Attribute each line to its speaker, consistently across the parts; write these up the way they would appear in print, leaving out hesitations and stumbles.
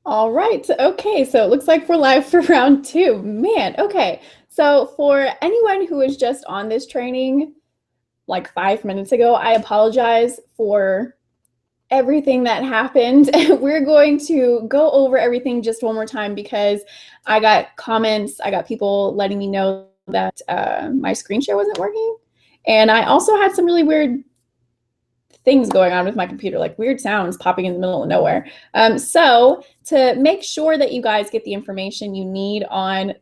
Speaker 1: All right. Okay. So it looks like we're live for round two. Man. Okay. So for anyone who was just on this training like 5 minutes ago, I apologize for everything that happened. We're going to go over everything just one more time because I got comments, I got people letting me know that my screen share wasn't working. And I also had some really weird things going on with my computer, like weird sounds popping in the middle of nowhere. So to make sure that you guys get the information you need on,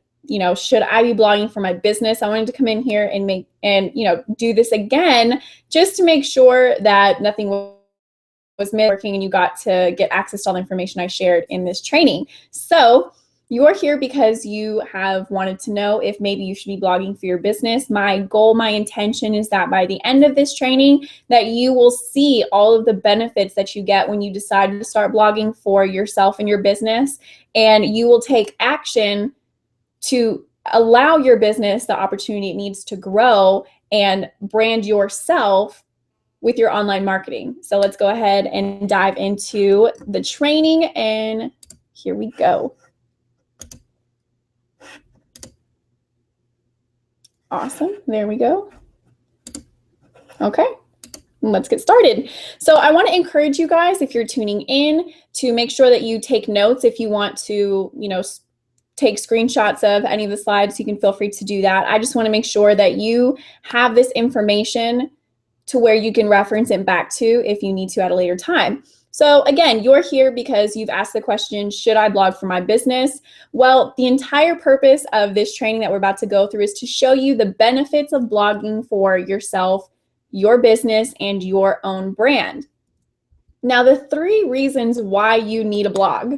Speaker 1: should I be blogging for my business? I wanted to come in here and do this again, just to make sure that nothing was working and you got to get access to all the information I shared in this training. So you're here because you have wanted to know if maybe you should be blogging for your business. My goal, my intention is that by the end of this training, that you will see all of the benefits that you get when you decide to start blogging for yourself and your business, and you will take action to allow your business the opportunity it needs to grow and brand yourself with your online marketing. So let's go ahead and dive into the training, and here we go. Awesome. There we go. Okay. Let's get started. So I want to encourage you guys, if you're tuning in, to make sure that you take notes. If you want to, take screenshots of any of the slides, you can feel free to do that. I just want to make sure that you have this information to where you can reference it back to if you need to at a later time. So again, you're here because you've asked the question, should I blog for my business? Well, the entire purpose of this training that we're about to go through is to show you the benefits of blogging for yourself, your business, and your own brand. Now, the 3 reasons why you need a blog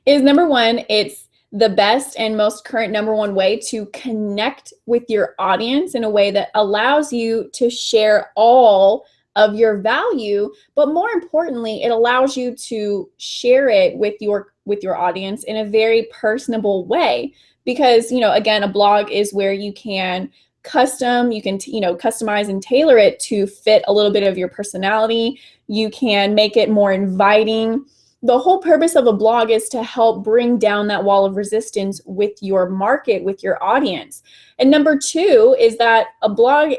Speaker 1: is number 1, it's the best and most current number 1 way to connect with your audience in a way that allows you to share all of your value, but more importantly, it allows you to share it with your audience in a very personable way. Because, again, a blog is where you can customize and tailor it to fit a little bit of your personality. You can make it more inviting. The whole purpose of a blog is to help bring down that wall of resistance with your market, with your audience. And number 2 is that a blog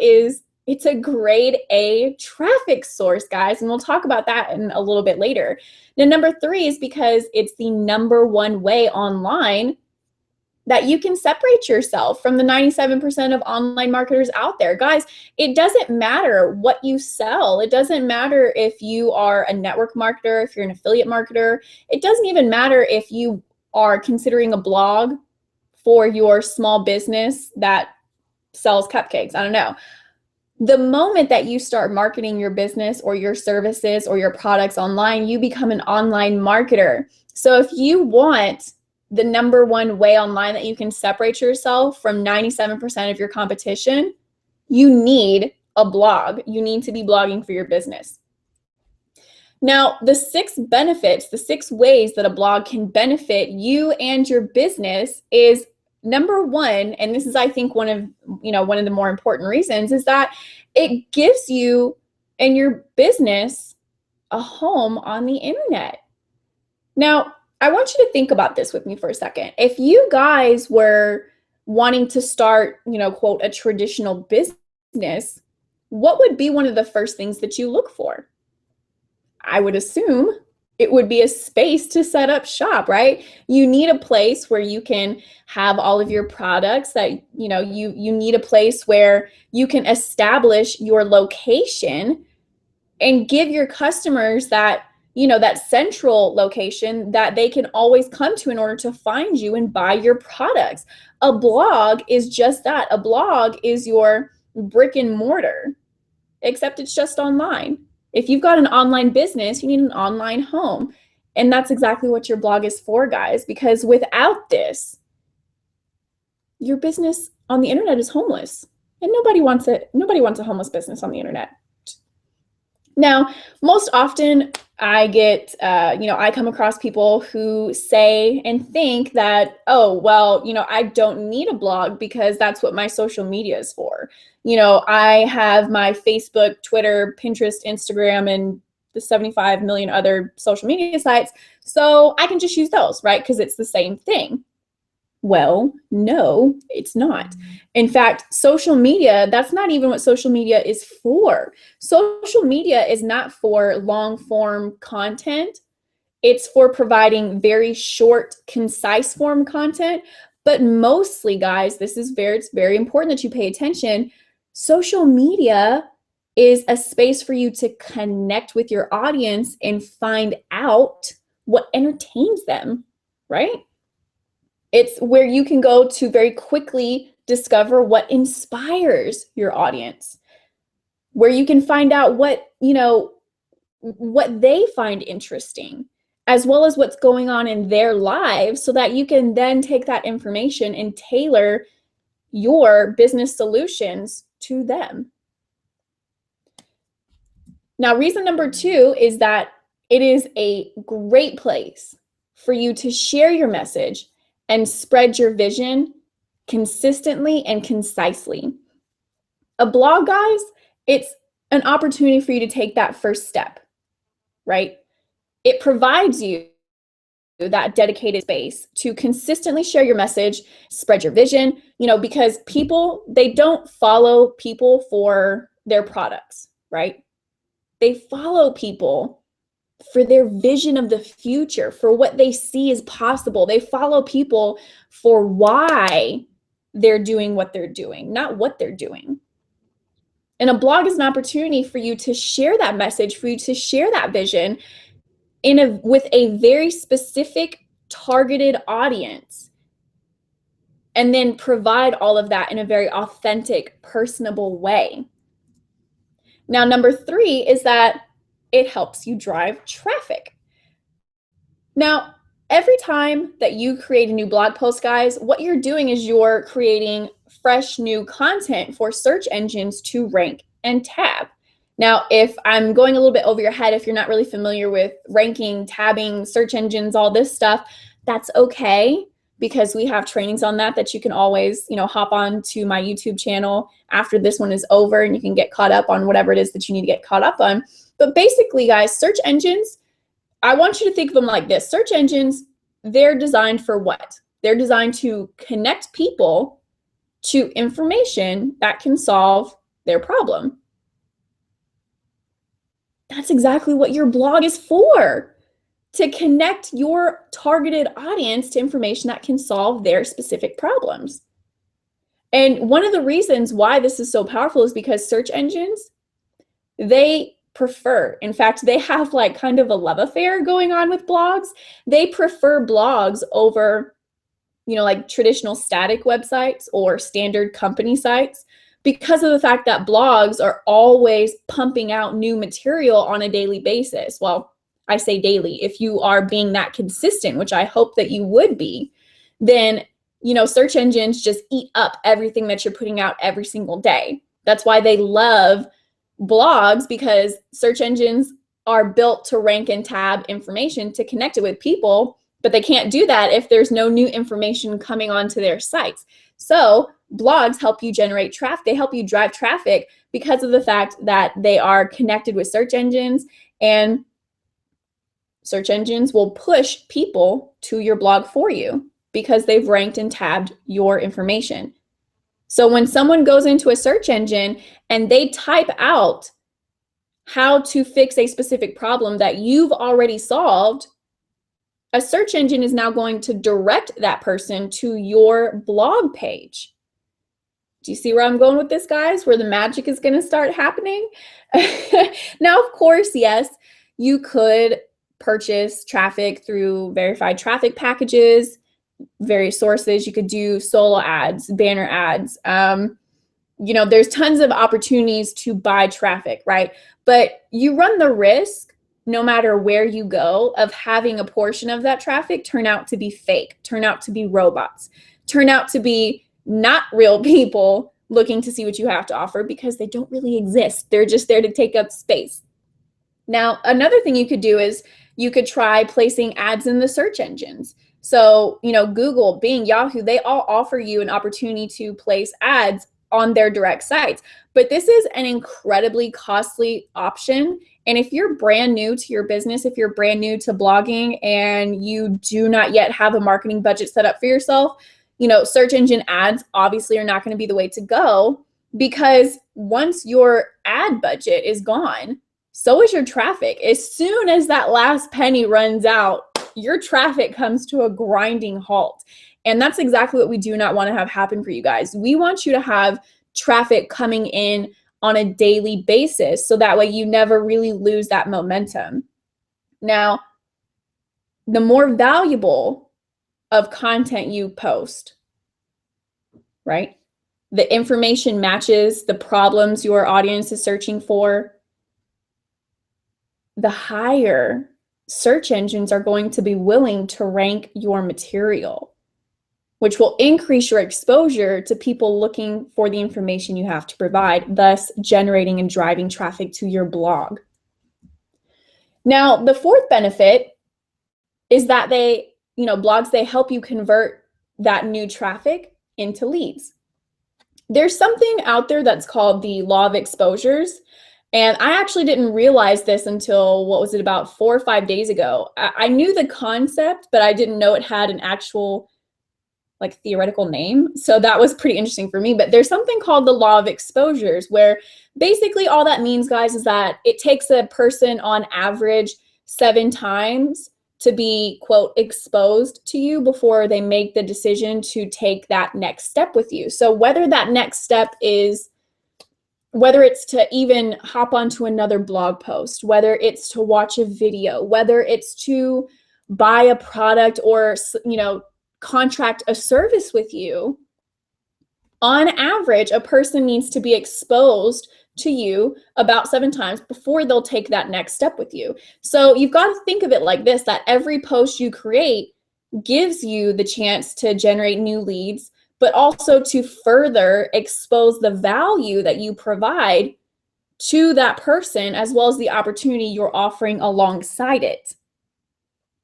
Speaker 1: it's a grade A traffic source, guys, and we'll talk about that in a little bit later. Now, number 3 is because it's the number 1 way online that you can separate yourself from the 97% of online marketers out there. Guys, it doesn't matter what you sell. It doesn't matter if you are a network marketer, if you're an affiliate marketer. It doesn't even matter if you are considering a blog for your small business that sells cupcakes. I don't know. The moment that you start marketing your business or your services or your products online, you become an online marketer. So if you want the number 1 way online that you can separate yourself from 97% of your competition, you need a blog. You need to be blogging for your business. Now, the 6 benefits, the 6 ways that a blog can benefit you and your business is number 1, and this is, I think, one of the more important reasons, is that it gives you and your business a home on the internet. Now, I want you to think about this with me for a second. If you guys were wanting to start, quote, a traditional business, what would be one of the first things that you look for? I would assume it would be a space to set up shop, right? You need a place where you can have all of your products, that, you need a place where you can establish your location and give your customers that, that central location that they can always come to in order to find you and buy your products. A blog is just that. A blog is your brick and mortar, except it's just online. If you've got an online business, you need an online home. And that's exactly what your blog is for, guys, because without this, your business on the internet is homeless. And nobody wants it. Nobody wants a homeless business on the internet. Now, most often I get, I come across people who say and think that, oh, well, I don't need a blog because that's what my social media is for. I have my Facebook, Twitter, Pinterest, Instagram, and the 75 million other social media sites, so I can just use those, right? Because it's the same thing. Well, no, it's not. In fact, social media, that's not even what social media is for. Social media is not for long form content. It's for providing very short, concise form content. But mostly, guys, it's very important that you pay attention. Social media is a space for you to connect with your audience and find out what entertains them, right? It's where you can go to very quickly discover what inspires your audience, where you can find out what they find interesting, as well as what's going on in their lives, so that you can then take that information and tailor your business solutions to them. Now, reason number 2 is that it is a great place for you to share your message and spread your vision consistently and concisely. A blog, guys, it's an opportunity for you to take that first step, right? It provides you that dedicated space to consistently share your message, spread your vision, because people, they don't follow people for their products, right? They follow people for their vision of the future, for what they see is possible. They follow people for why they're doing what they're doing, not what they're doing. And a blog is an opportunity for you to share that message, for you to share that vision with a very specific targeted audience, and then provide all of that in a very authentic, personable way. Now, number 3 is that it helps you drive traffic. Now, every time that you create a new blog post, guys, what you're doing is you're creating fresh new content for search engines to rank and tab. Now, if I'm going a little bit over your head, if you're not really familiar with ranking, tabbing, search engines, all this stuff, that's okay, because we have trainings on that you can always, hop on to my YouTube channel after this one is over, and you can get caught up on whatever it is that you need to get caught up on. But basically, guys, search engines, I want you to think of them like this. Search engines, they're designed for what? They're designed to connect people to information that can solve their problem. That's exactly what your blog is for, to connect your targeted audience to information that can solve their specific problems. And one of the reasons why this is so powerful is because search engines, they prefer, in fact, they have like kind of a love affair going on with blogs. They prefer blogs over, like traditional static websites or standard company sites, because of the fact that blogs are always pumping out new material on a daily basis. Well, I say daily. If you are being that consistent, which I hope that you would be, then, search engines just eat up everything that you're putting out every single day. That's why they love blogs, because search engines are built to rank and tab information to connect it with people, but they can't do that if there's no new information coming onto their sites. So blogs help you generate traffic. They help you drive traffic because of the fact that they are connected with search engines, and search engines will push people to your blog for you because they've ranked and tabbed your information. So when someone goes into a search engine and they type out how to fix a specific problem that you've already solved, a search engine is now going to direct that person to your blog page. Do you see where I'm going with this, guys? Where the magic is going to start happening? Now, of course, yes, you could purchase traffic through verified traffic packages, various sources. You could do solo ads, banner ads. There's tons of opportunities to buy traffic, right? But you run the risk, no matter where you go, of having a portion of that traffic turn out to be fake, turn out to be robots, turn out to be not real people looking to see what you have to offer, because they don't really exist. They're just there to take up space. Now, another thing you could do is you could try placing ads in the search engines. So, Google, Bing, Yahoo, they all offer you an opportunity to place ads on their direct sites. But this is an incredibly costly option. And if you're brand new to your business, if you're brand new to blogging and you do not yet have a marketing budget set up for yourself, search engine ads obviously are not going to be the way to go, because once your ad budget is gone, so is your traffic. As soon as that last penny runs out, your traffic comes to a grinding halt. And that's exactly what we do not want to have happen for you guys. We want you to have traffic coming in on a daily basis, so that way you never really lose that momentum. Now, the more valuable of content you post, right? The information matches the problems your audience is searching for, the higher search engines are going to be willing to rank your material, which will increase your exposure to people looking for the information you have to provide, thus generating and driving traffic to your blog. Now, the fourth benefit is that blogs, they help you convert that new traffic into leads. There's something out there that's called the law of exposures. And I actually didn't realize this until, about 4 or 5 days ago. I knew the concept, but I didn't know it had an actual theoretical name. So that was pretty interesting for me. But there's something called the law of exposures, where basically all that means, guys, is that it takes a person on average 7 times to be, quote, exposed to you before they make the decision to take that next step with you. So whether that next step is, whether it's to even hop onto another blog post, whether it's to watch a video, whether it's to buy a product or, contract a service with you, on average, a person needs to be exposed to you about 7 times before they'll take that next step with you. So you've got to think of it like this, that every post you create gives you the chance to generate new leads, but also to further expose the value that you provide to that person, as well as the opportunity you're offering alongside it.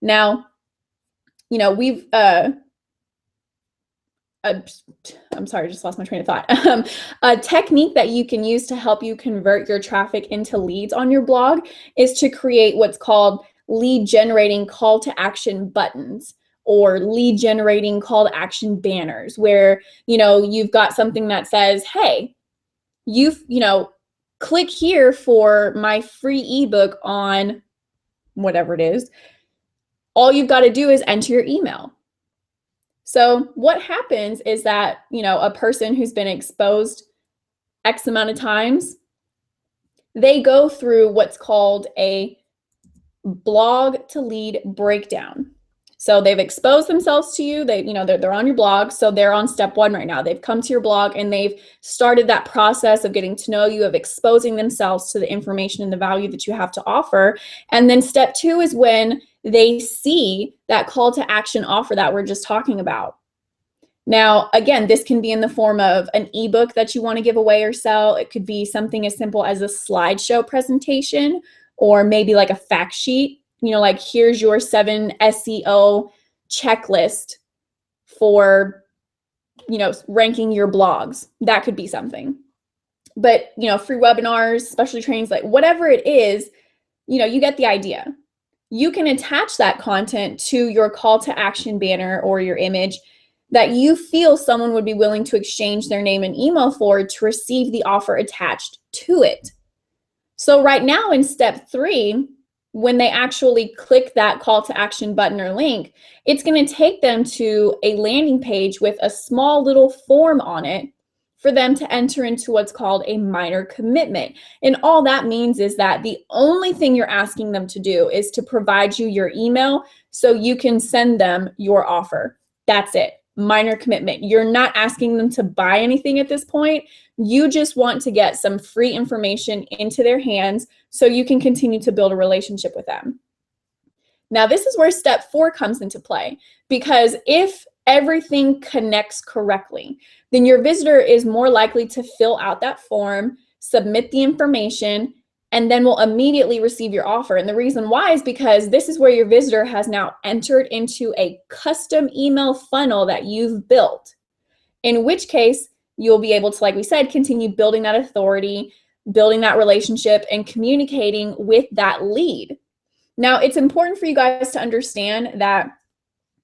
Speaker 1: Now, we've I'm sorry, I just lost my train of thought. A technique that you can use to help you convert your traffic into leads on your blog is to create what's called lead generating call to action buttons, or lead generating call to action banners, where, you've got something that says, hey, click here for my free ebook on whatever it is. All you've got to do is enter your email. So what happens is that, a person who's been exposed X amount of times, they go through what's called a blog to lead breakdown. So they've exposed themselves to you. They're on your blog. So they're on step 1 right now. They've come to your blog and they've started that process of getting to know you, of exposing themselves to the information and the value that you have to offer. And then step 2 is when they see that call to action offer that we're just talking about. Now, again, this can be in the form of an ebook that you want to give away or sell. It could be something as simple as a slideshow presentation, or maybe like a fact sheet. Here's your 7 SEO checklist for, ranking your blogs. That could be something. But, free webinars, specialty trainings, whatever it is, you get the idea. You can attach that content to your call to action banner or your image that you feel someone would be willing to exchange their name and email for to receive the offer attached to it. So right now in step 3, when they actually click that call to action button or link, it's going to take them to a landing page with a small little form on it for them to enter into what's called a minor commitment. And all that means is that the only thing you're asking them to do is to provide you your email so you can send them your offer. That's it. Minor commitment. You're not asking them to buy anything at this point. You just want to get some free information into their hands so you can continue to build a relationship with them. Now, this is where step 4 comes into play, because if everything connects correctly, then your visitor is more likely to fill out that form, submit the information, and then will immediately receive your offer. And the reason why is because this is where your visitor has now entered into a custom email funnel that you've built, in which case you'll be able to, like we said, continue building that authority, building that relationship, and communicating with that lead. Now, it's important for you guys to understand that,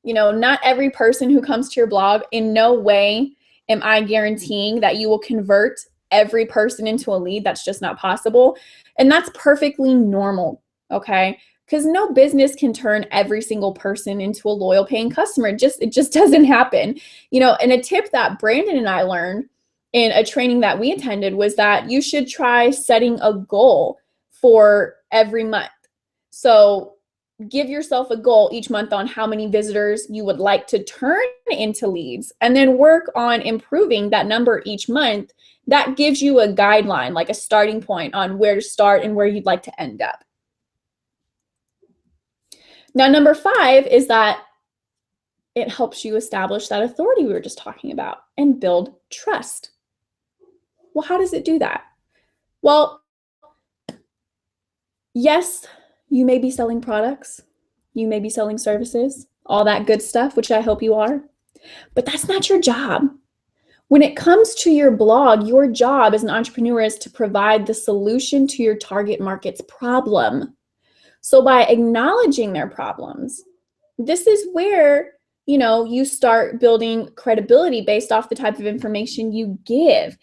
Speaker 1: not every person who comes to your blog, in no way am I guaranteeing that you will convert every person into a lead. That's just not possible. And that's perfectly normal, okay? Because no business can turn every single person into a loyal paying customer. It just doesn't happen. And a tip that Brandon and I learned in a training that we attended was that you should try setting a goal for every month. So give yourself a goal each month on how many visitors you would like to turn into leads, and then work on improving that number each month. That gives you a guideline, like a starting point on where to start and where you'd like to end up. Now, number 5 is that it helps you establish that authority we were just talking about and build trust. Well, how does it do that? Well, yes, you may be selling products, you may be selling services, all that good stuff, which I hope you are, but that's not your job. When it comes to your blog, your job as an entrepreneur is to provide the solution to your target market's problem. So by acknowledging their problems, this is where, you start building credibility based off the type of information you give.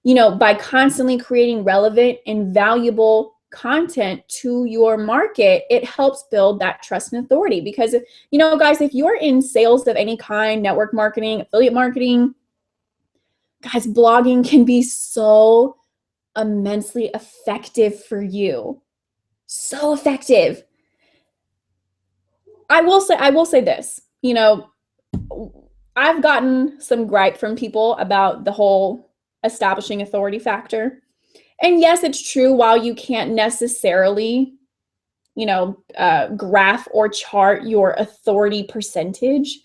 Speaker 1: By constantly creating relevant and valuable content to your market, it helps build that trust and authority. Because, guys, if you're in sales of any kind, network marketing, affiliate marketing, guys, blogging can be so immensely effective for you. So effective. I will say this, I've gotten some gripe from people about the whole establishing authority factor. And yes, it's true, while you can't necessarily, graph or chart your authority percentage,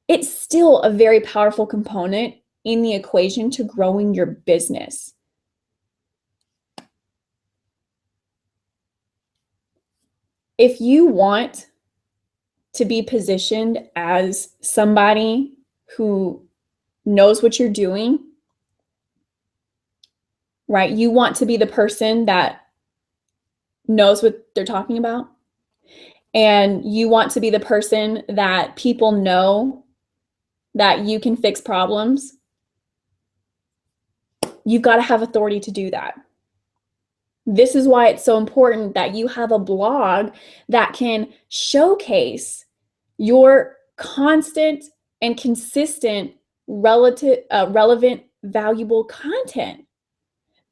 Speaker 1: it's still a very powerful component in the equation to growing your business. If you want to be positioned as somebody who knows what you're doing, right? You want to be the person that knows what they're talking about. And you want to be the person that people know that you can fix problems. You've got to have authority to do that. This is why it's so important that you have a blog that can showcase your constant and consistent relevant, valuable content.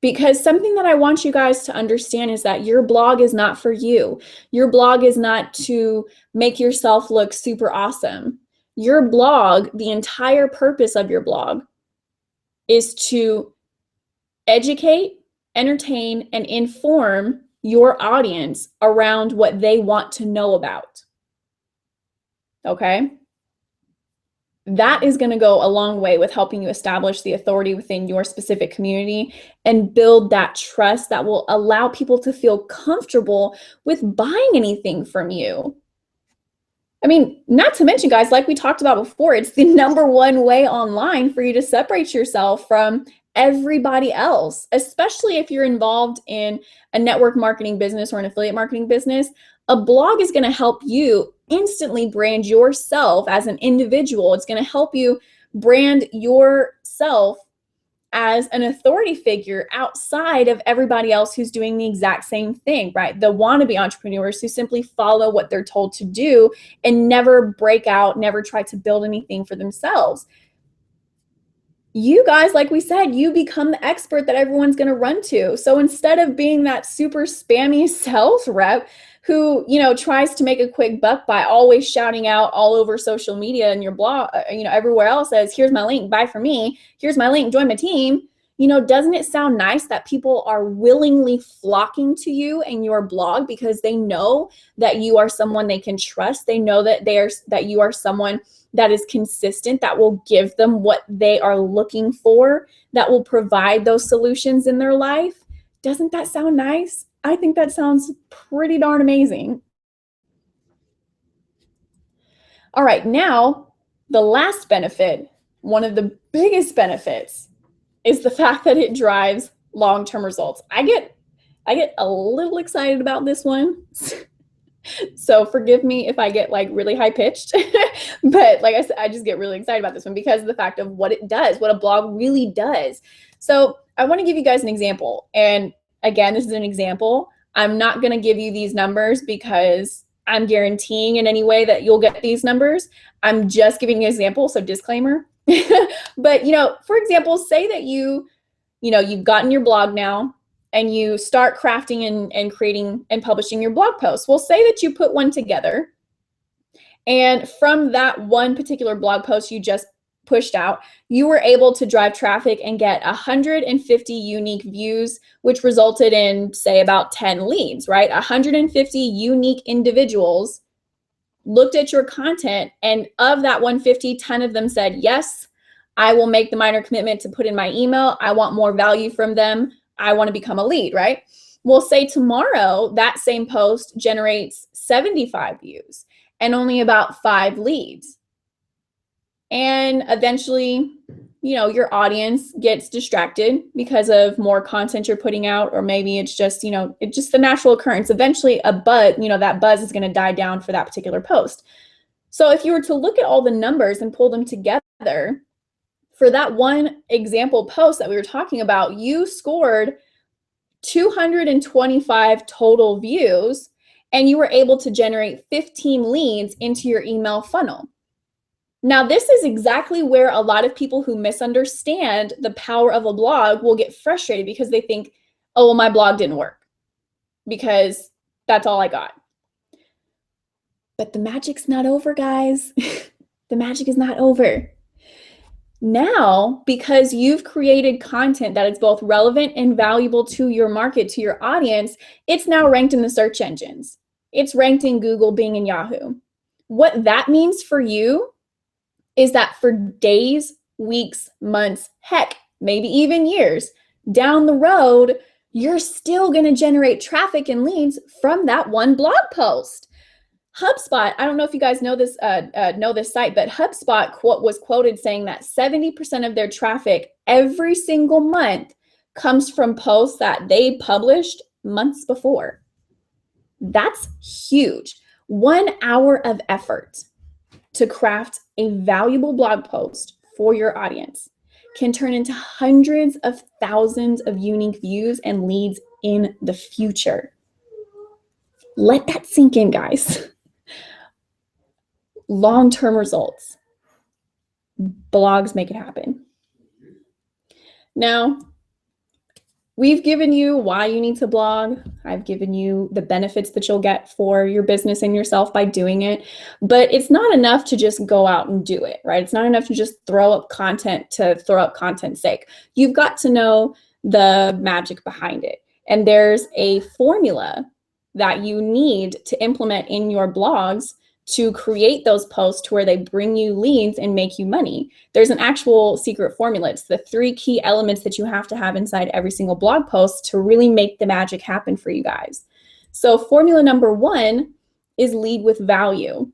Speaker 1: Because something that I want you guys to understand is that your blog is not for you. Your blog is not to make yourself look super awesome. Your blog, the entire purpose of your blog, is to educate, entertain, and inform your audience around what they want to know about. Okay? That is going to go a long way with helping you establish the authority within your specific community and build that trust that will allow people to feel comfortable with buying anything from you. I mean, not to mention, guys, like we talked about before, it's the #1 way online for you to separate yourself from everybody else, especially if you're involved in a network marketing business or an affiliate marketing business. A blog is going to help you instantly brand yourself as an individual. It's going to help you brand yourself as an authority figure outside of everybody else who's doing the exact same thing, right? The wannabe entrepreneurs who simply follow what they're told to do and never break out, never try to build anything for themselves. You guys, like we said, you become the expert that everyone's going to run to. So instead of being that super spammy sales rep who, tries to make a quick buck by always shouting out all over social media and your blog, everywhere else says, here's my link, buy from me. Here's my link, join my team. Doesn't it sound nice that people are willingly flocking to you and your blog because they know that you are someone they can trust? They know that you are someone that is consistent, that will give them what they are looking for, that will provide those solutions in their life. Doesn't that sound nice? I think that sounds pretty darn amazing. All right, now the last benefit, one of the biggest benefits is the fact that it drives long-term results. I get a little excited about this one. So forgive me if I get like really high pitched, but like I said, I just get really excited about this one because of the fact of what it does, what a blog really does. So I want to give you guys an example. And again, this is an example. I'm not going to give you these numbers because I'm guaranteeing in any way that you'll get these numbers. I'm just giving you an example. So disclaimer, but for example, say that you've gotten your blog now, and you start crafting and creating and publishing your blog posts. Well, say that you put one together, and from that one particular blog post you just pushed out, you were able to drive traffic and get 150 unique views, which resulted in, say, about 10 leads, right? 150 unique individuals looked at your content, and of that 150, 10 of them said, yes, I will make the minor commitment to put in my email. I want more value from them. I want to become a lead, right? Well, say tomorrow that same post generates 75 views and only about 5 leads. And eventually, your audience gets distracted because of more content you're putting out, or maybe it's just, it's just the natural occurrence. Eventually a buzz, that buzz is going to die down for that particular post. So if you were to look at all the numbers and pull them together, for that one example post that we were talking about, you scored 225 total views, and you were able to generate 15 leads into your email funnel. Now, this is exactly where a lot of people who misunderstand the power of a blog will get frustrated because they think, oh, well, my blog didn't work because that's all I got. But the magic's not over, guys. The magic is not over. Now, because you've created content that is both relevant and valuable to your market, to your audience, it's now ranked in the search engines. It's ranked in Google, Bing, and Yahoo. What that means for you is that for days, weeks, months, heck, maybe even years down the road, you're still going to generate traffic and leads from that one blog post. HubSpot, I don't know if you guys know this site, but HubSpot was quoted saying that 70% of their traffic every single month comes from posts that they published months before. That's huge. 1 hour of effort to craft a valuable blog post for your audience can turn into hundreds of thousands of unique views and leads in the future. Let that sink in, guys. Long-term results. Blogs make it happen. Now, we've given you why you need to blog. I've given you the benefits that you'll get for your business and yourself by doing it. But it's not enough to just go out and do it, right? It's not enough to just throw up content to throw up content's sake. You've got to know the magic behind it. And there's a formula that you need to implement in your blogs to create those posts to where they bring you leads and make you money. There's an actual secret formula. It's the 3 key elements that you have to have inside every single blog post to really make the magic happen for you guys. So formula number 1 is lead with value.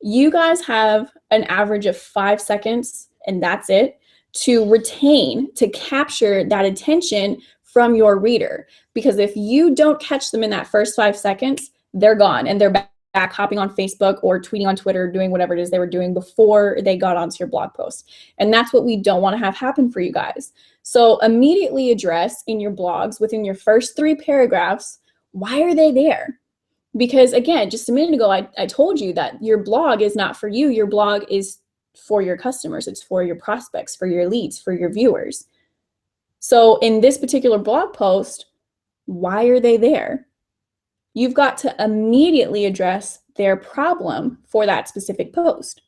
Speaker 1: You guys have an average of 5 seconds, and that's it, to retain, to capture that attention from your reader. Because if you don't catch them in that first 5 seconds, they're gone and they're back hopping on Facebook or tweeting on Twitter, doing whatever it is they were doing before they got onto your blog post. And that's what we don't want to have happen for you guys. So immediately address in your blogs within your first 3 paragraphs, why are they there? Because again, just a minute ago, I told you that your blog is not for you. Your blog is for your customers. It's for your prospects, for your leads, for your viewers. So in this particular blog post, why are they there? You've got to immediately address their problem for that specific post.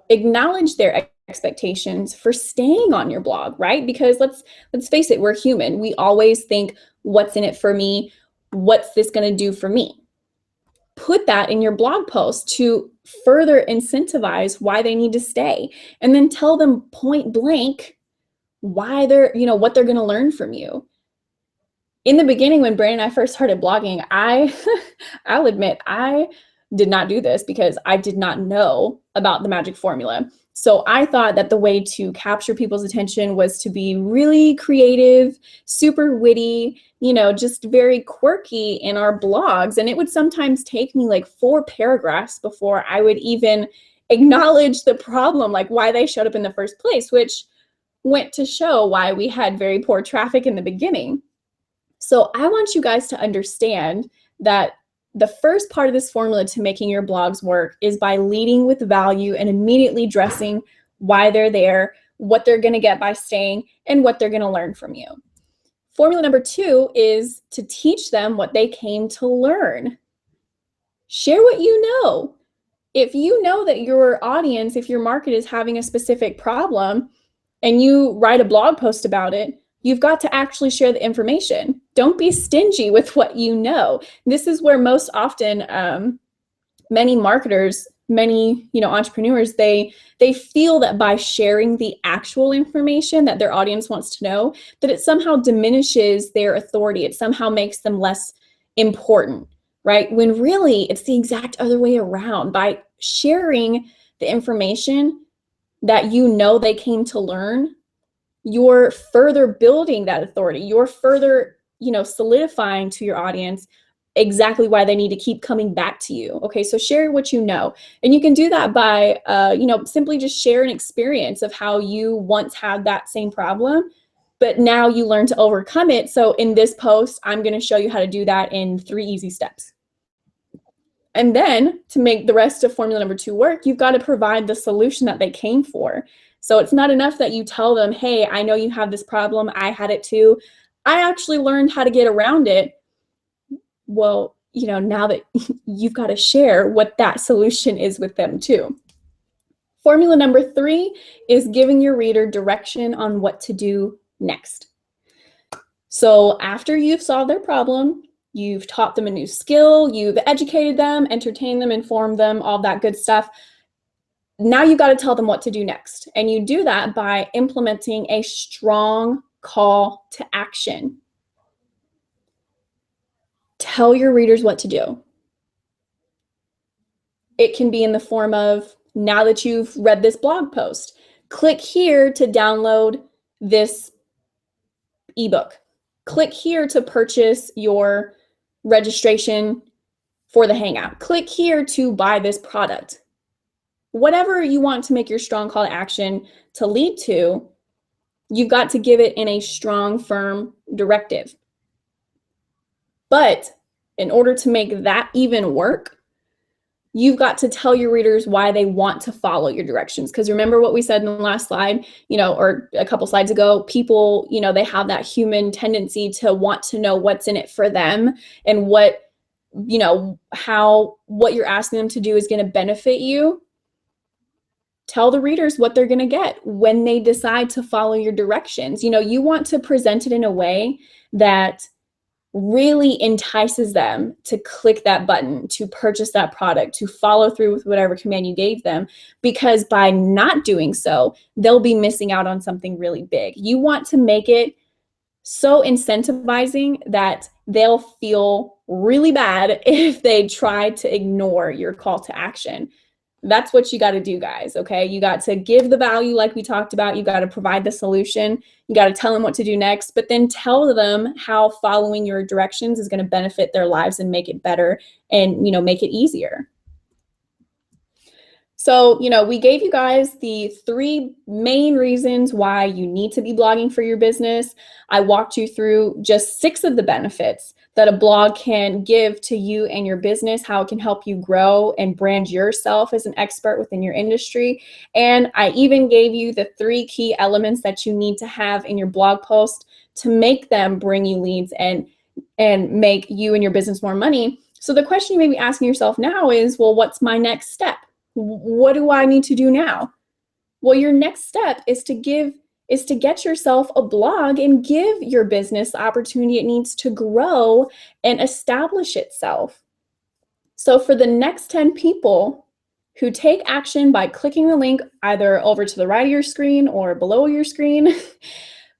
Speaker 1: Acknowledge their expectations for staying on your blog, right? Because let's face it, we're human. We always think, what's in it for me? What's this going to do for me? Put that in your blog post to further incentivize why they need to stay. And then tell them point blank why they're, what they're going to learn from you. In the beginning, when Brandon and I first started blogging, I'll admit, I did not do this because I did not know about the magic formula. So I thought that the way to capture people's attention was to be really creative, super witty, just very quirky in our blogs. And it would sometimes take me like 4 paragraphs before I would even acknowledge the problem, like why they showed up in the first place, which went to show why we had very poor traffic in the beginning. So I want you guys to understand that the first part of this formula to making your blogs work is by leading with value and immediately addressing why they're there, what they're going to get by staying, and what they're going to learn from you. Formula number 2 is to teach them what they came to learn. Share what you know. If you know that your audience, if your market is having a specific problem and you write a blog post about it, you've got to actually share the information. Don't be stingy with what you know. This is where most often many marketers, many entrepreneurs, they feel that by sharing the actual information that their audience wants to know, that it somehow diminishes their authority. It somehow makes them less important, right? When really it's the exact other way around. By sharing the information that they came to learn, you're further building that authority. You're further, solidifying to your audience exactly why they need to keep coming back to you. Okay, so share what you know. And you can do that by, simply just share an experience of how you once had that same problem, but now you learn to overcome it. So in this post, I'm going to show you how to do that in 3 easy steps. And then to make the rest of formula number 2 work, you've got to provide the solution that they came for. So it's not enough that you tell them, hey, I know you have this problem. I had it too. I actually learned how to get around it. Well, now that you've got to share what that solution is with them too. Formula number 3 is giving your reader direction on what to do next. So after you've solved their problem, you've taught them a new skill, you've educated them, entertained them, informed them, all that good stuff. Now you've got to tell them what to do next. And you do that by implementing a strong call to action. Tell your readers what to do. It can be in the form of, now that you've read this blog post, click here to download this ebook. Click here to purchase your registration for the hangout. Click here to buy this product. Whatever you want to make your strong call to action to lead to, you've got to give it in a strong, firm directive. But in order to make that even work, you've got to tell your readers why they want to follow your directions. Because remember what we said in the last slide, or a couple slides ago, people, they have that human tendency to want to know what's in it for them and what you're asking them to do is going to benefit you. Tell the readers what they're going to get when they decide to follow your directions. You want to present it in a way that really entices them to click that button, to purchase that product, to follow through with whatever command you gave them, because by not doing so, they'll be missing out on something really big. You want to make it so incentivizing that they'll feel really bad if they try to ignore your call to action. That's what you got to do, guys, okay? You got to give the value like we talked about. You got to provide the solution. You got to tell them what to do next, but then tell them how following your directions is going to benefit their lives and make it better and, make it easier. So, we gave you guys the 3 main reasons why you need to be blogging for your business. I walked you through just 6 of the benefits that a blog can give to you and your business, how it can help you grow and brand yourself as an expert within your industry. And I even gave you the 3 key elements that you need to have in your blog post to make them bring you leads and make you and your business more money. So the question you may be asking yourself now is, well, what's my next step? What do I need to do now? Well, your next step is to get yourself a blog and give your business the opportunity it needs to grow and establish itself. So for the next 10 people who take action by clicking the link either over to the right of your screen or below your screen,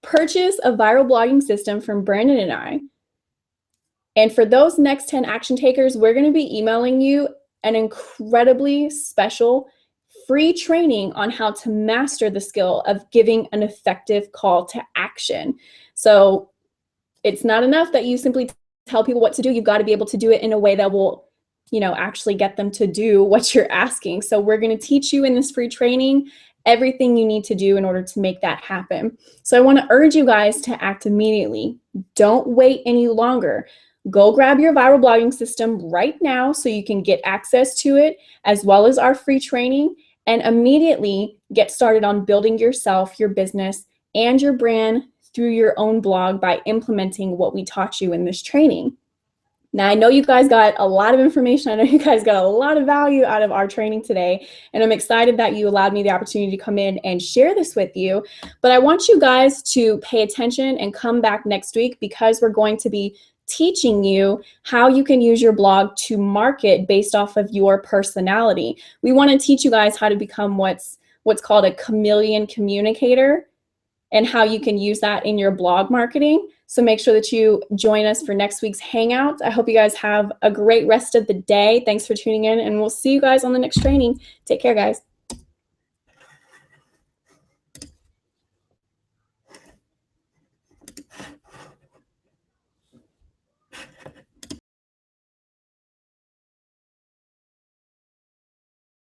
Speaker 1: purchase a viral blogging system from Brandon and I. And for those next 10 action takers, we're going to be emailing you an incredibly special free training on how to master the skill of giving an effective call to action. So it's not enough that you simply tell people what to do. You've got to be able to do it in a way that will, actually get them to do what you're asking. So we're going to teach you in this free training everything you need to do in order to make that happen. So I want to urge you guys to act immediately. Don't wait any longer. Go grab your viral blogging system right now so you can get access to it, as well as our free training, and immediately get started on building yourself, your business, and your brand through your own blog by implementing what we taught you in this training. Now, I know you guys got a lot of information. I know you guys got a lot of value out of our training today, and I'm excited that you allowed me the opportunity to come in and share this with you. But I want you guys to pay attention and come back next week, because we're going to be teaching you how you can use your blog to market based off of your personality. We want to teach you guys how to become what's called a chameleon communicator, and how you can use that in your blog marketing. So make sure that you join us for next week's hangout. I hope you guys have a great rest of the day. Thanks for tuning in, and we'll see you guys on the next training. Take care, guys.